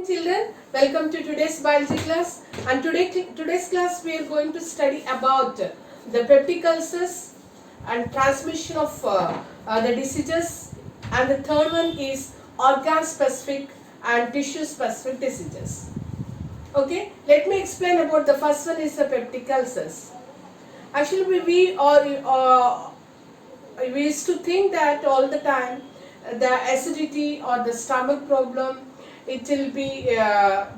Children, welcome to today's biology class, and today's class we are going to study about the peptic ulcers and transmission of the diseases, and the third one is organ specific and tissue specific diseases. Okay, let me explain about the first one is the peptic ulcers. Actually we used to think that all the time the acidity or the stomach problem, it will be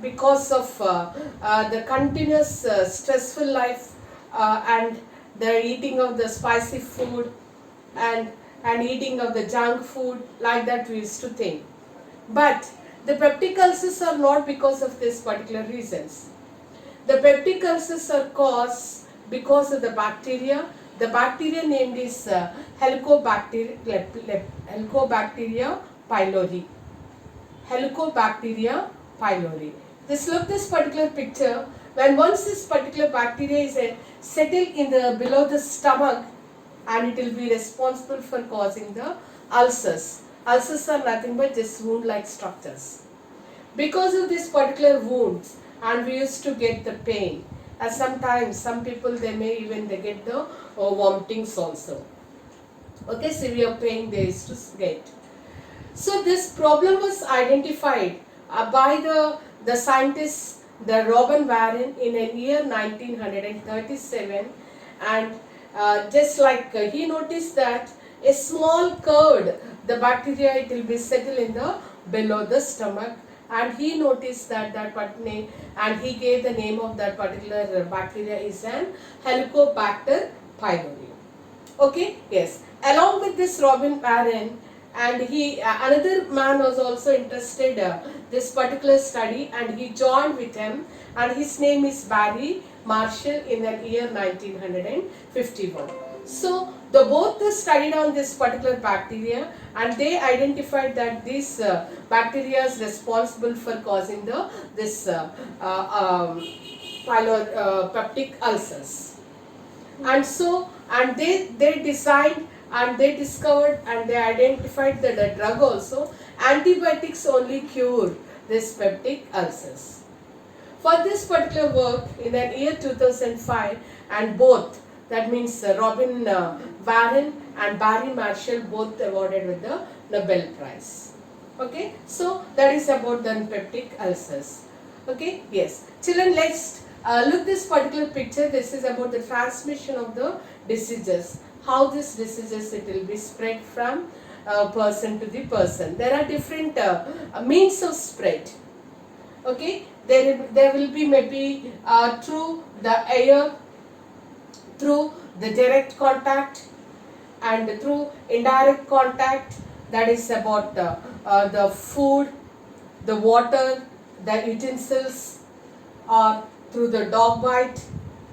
because of the continuous stressful life and the eating of the spicy food and eating of the junk food, like that we used to think. But the peptic ulcers are not because of these particular reasons. The peptic ulcers are caused because of the bacteria. The bacteria named is Helicobacteria pylori. Helicobacteria pylori. Just look this particular picture. When once this particular bacteria is settled in the below the stomach, and it will be responsible for causing the ulcers. Ulcers are nothing but just wound-like structures. Because of this particular wounds, and we used to get the pain. And sometimes some people they get the vomitings also. Okay, severe pain they used to get. So this problem was identified by the scientist, the Robin Warren, in a year 1937, and just like he noticed that a small curd, the bacteria, it will be settled in the below the stomach, and he noticed that and he gave the name of that particular bacteria is an Helicobacter pylori. Okay, yes. Along with this Robin Warren, and he another man was also interested this particular study, and he joined with him, and his name is Barry Marshall in the year 1951. So the both studied on this particular bacteria, and they identified that this bacteria is responsible for causing this peptic ulcers. And so, and they designed and they discovered and they identified that the drug also, antibiotics only cure this peptic ulcers. For this particular work in the year 2005, and both, that means Robin Warren and Barry Marshall, both awarded with the Nobel Prize. Okay, so that is about the peptic ulcers. Okay, yes. Children, let's look this particular picture. This is about the transmission of the diseases. How this diseases, it will be spread from person to the person. There are different means of spread. Okay, there will be maybe through the air, through the direct contact, and through indirect contact, that is about the food, the water, the utensils, or through the dog bite,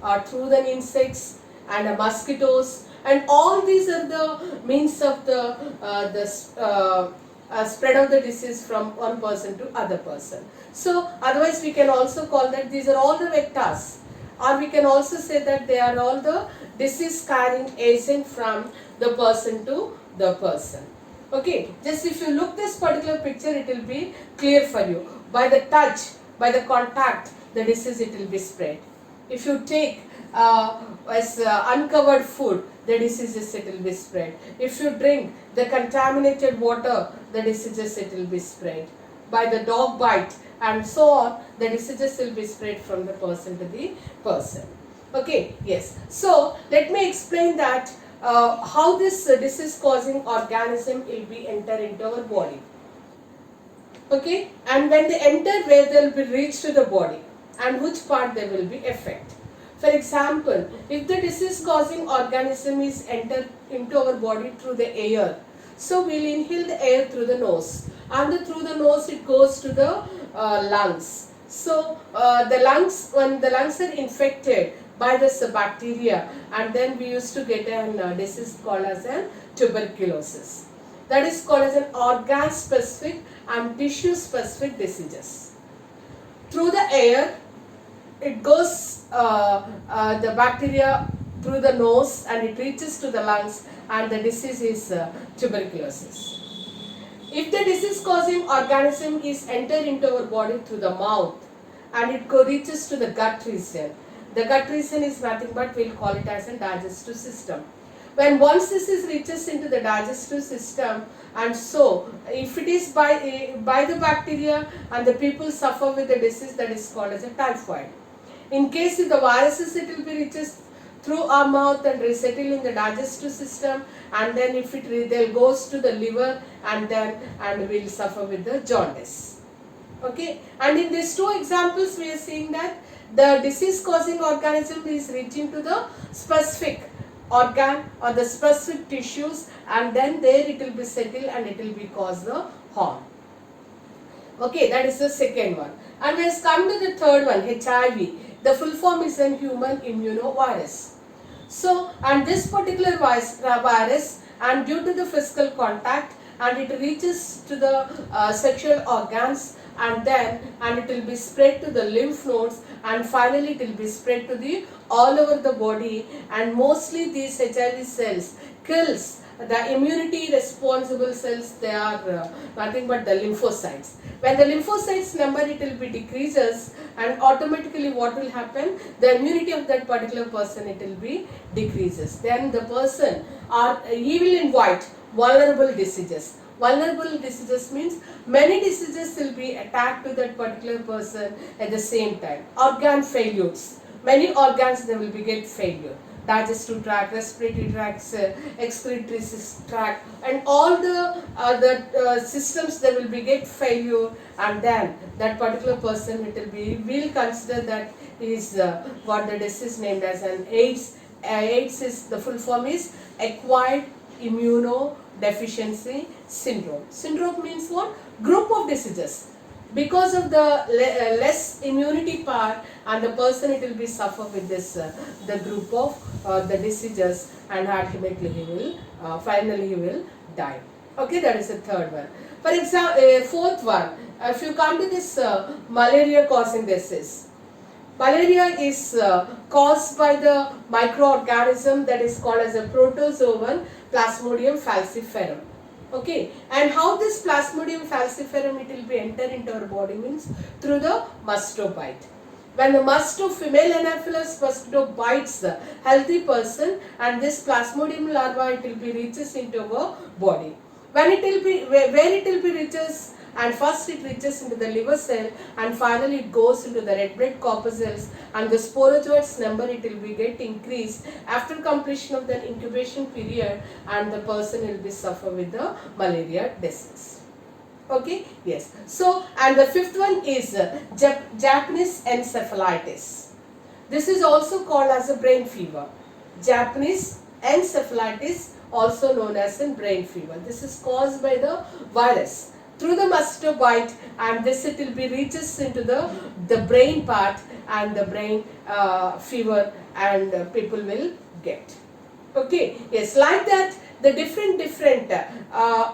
or through the insects and the mosquitoes, and all these are the means of the spread of the disease from one person to other person. So otherwise we can also call that these are all the vectors, or we can also say that they are all the disease carrying agent from the person to the person. Okay, just if you look this particular picture, it will be clear for you. By the touch, by the contact, the disease, it will be spread. If you take uncovered food, the diseases, it will be spread. If you drink the contaminated water, the diseases, it will be spread. By the dog bite and so on, the diseases will be spread from the person to the person. Okay, yes. So let me explain that how this disease causing organism will be enter into our body. Okay, and when they enter, where they will be reached to the body, and which part they will be affect. For example, if the disease causing organism is enter into our body through the air, so we will inhale the air through the nose, and through the nose it goes to the lungs. So the lungs, when the lungs are infected by this bacteria, and then we used to get a disease called as a tuberculosis. That is called as an organ specific and tissue specific diseases. Through the air, it goes the bacteria through the nose and it reaches to the lungs, and the disease is tuberculosis. If the disease causing organism is entered into our body through the mouth and it reaches to the gut region, the gut region is nothing but we'll call it as a digestive system. When once this is reaches into the digestive system, and so if it is by the bacteria and the people suffer with the disease, that is called as a typhoid. In case if the viruses, it will be reaches through our mouth and resettle in the digestive system, and then if it then goes to the liver and will suffer with the jaundice. Okay, and in these two examples we are seeing that the disease causing organism is reaching to the specific organ or the specific tissues, and then there it will be settled and it will be cause the harm. Okay, that is the second one. And we have come to the third one, HIV. The full form is a human immunovirus. So, and this particular virus, and due to the physical contact, and it reaches to the sexual organs, and it will be spread to the lymph nodes, and finally it will be spread to the all over the body, and mostly these HIV cells kills the immunity responsible cells. They are nothing but the lymphocytes. When the lymphocytes number it will be decreases, and automatically what will happen, the immunity of that particular person it will be decreases. Then the person he will invite vulnerable diseases. Vulnerable diseases means many diseases will be attacked to that particular person at the same time. Organ failures, many organs they will be get failure. Digestive tract, respiratory tract, excretory tract, and all the systems they will be get failure, and then that particular person it will consider that is what the disease named as an AIDS. AIDS is the full form is acquired immunodeficiency syndrome. Syndrome means what? Group of diseases. Because of the less immunity power, and the person it will be suffer with this the group of the diseases, and ultimately he will finally he will die. Okay, that is the third one. For example, fourth one, if you come to this malaria causing disease. Malaria is caused by the microorganism that is called as a protozoan Plasmodium falciparum. Okay, and how this Plasmodium falciparum it will be enter into our body means through the mosquito bite. When the mosquito, female Anopheles mosquito bites the healthy person, and this Plasmodium larva it will be reaches into our body. When it will be where it will be reaches, and first it reaches into the liver cell, and finally it goes into the red blood corpuscles, and the sporozoites number it will be get increased after completion of the incubation period, and the person will be suffer with the malaria disease. Okay, yes. So, and the fifth one is Japanese encephalitis. This is also called as a brain fever. Japanese encephalitis, also known as a brain fever. This is caused by the virus through the mosquito bite, and this it will be reaches into the brain part, and the brain fever, and people will get. Okay, yes, like that the different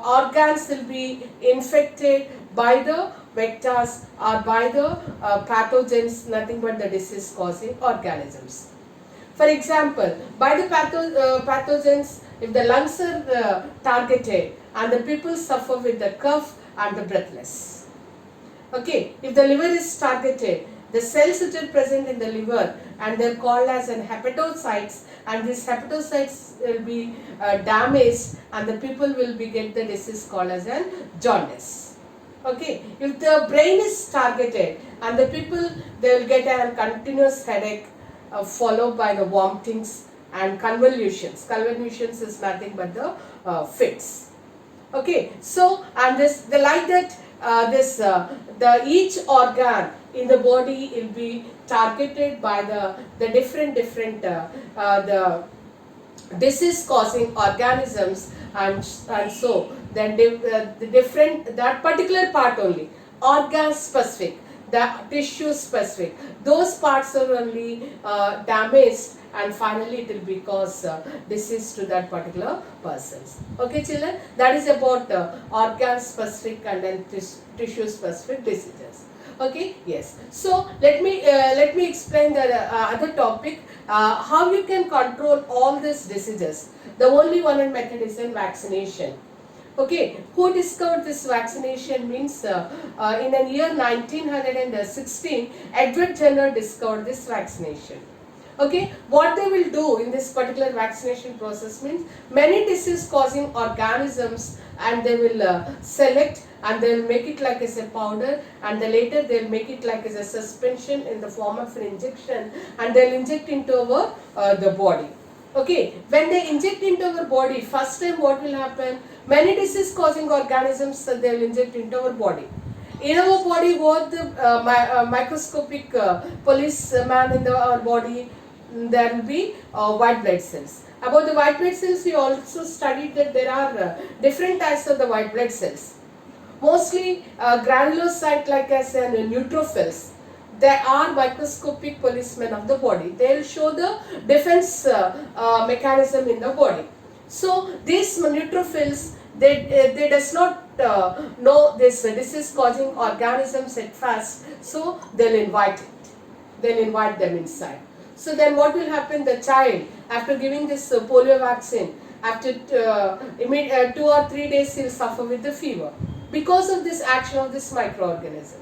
organs will be infected by the vectors or by the pathogens, nothing but the disease causing organisms. For example, by the pathogens, if the lungs are targeted, and the people suffer with the cough and the breathless. Okay, if the liver is targeted, the cells which are present in the liver, and they are called as an hepatocytes, and these hepatocytes will be damaged, and the people will be get the disease called as an jaundice. Okay, if the brain is targeted, and the people they will get a continuous headache followed by the vomitings and convulsions. Convulsions is nothing but the fits. Okay, so and the like that the each organ in the body will be targeted by the different the disease causing organisms, and so then the different that particular part only organ specific, the tissue specific, those parts are only damaged, and finally it will be cause disease to that particular persons. Okay children, that is about organ specific and then tissue specific diseases. Okay, yes. So let me explain the other topic, how you can control all these diseases. The only one method is in vaccination. Okay, who discovered this vaccination means in the year 1916, Edward Jenner discovered this vaccination. Okay, what they will do in this particular vaccination process means many disease causing organisms, and they will select and they will make it like as a powder, and then later they will make it like as a suspension in the form of an injection, and they will inject into our the body. Okay, when they inject into our body, first time what will happen? Many disease causing organisms they will inject into our body. In our body, what the microscopic policeman in our body, there will be white blood cells. About the white blood cells, we also studied that there are different types of the white blood cells. Mostly granulocyte like as neutrophils. They are microscopic policemen of the body. They will show the defense mechanism in the body. So these neutrophils, they does not know this disease causing organisms at first. So they'll invite it. They'll invite them inside. So then what will happen? The child, after giving this polio vaccine, after 2 or 3 days he will suffer with the fever because of this action of this microorganism.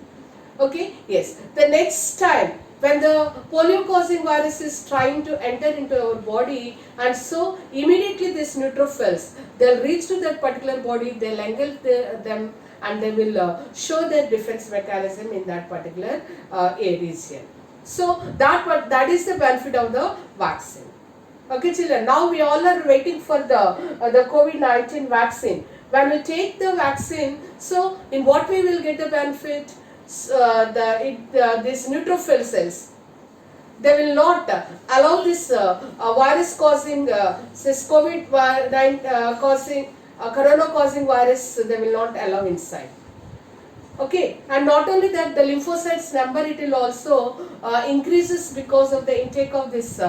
Okay, yes. The next time when the polio causing virus is trying to enter into our body, and so immediately these neutrophils, they'll reach to that particular body, they'll engulf them, and they will show their defense mechanism in that particular region. So that is the benefit of the vaccine. Okay children, now we all are waiting for the COVID-19 vaccine. When we take the vaccine, so in what way we will get the benefit? These neutrophil cells, they will not allow this virus causing this COVID-19 causing corona causing virus, they will not allow inside. Okay, and not only that, the lymphocytes number, it will also increases because of the intake of this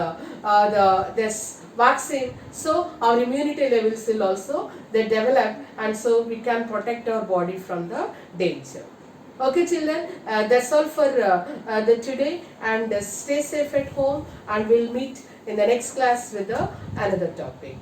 this vaccine. So our immunity levels will also they develop, and so we can protect our body from the danger. Okay children, that's all for the today, and stay safe at home, and we'll meet in the next class with another topic.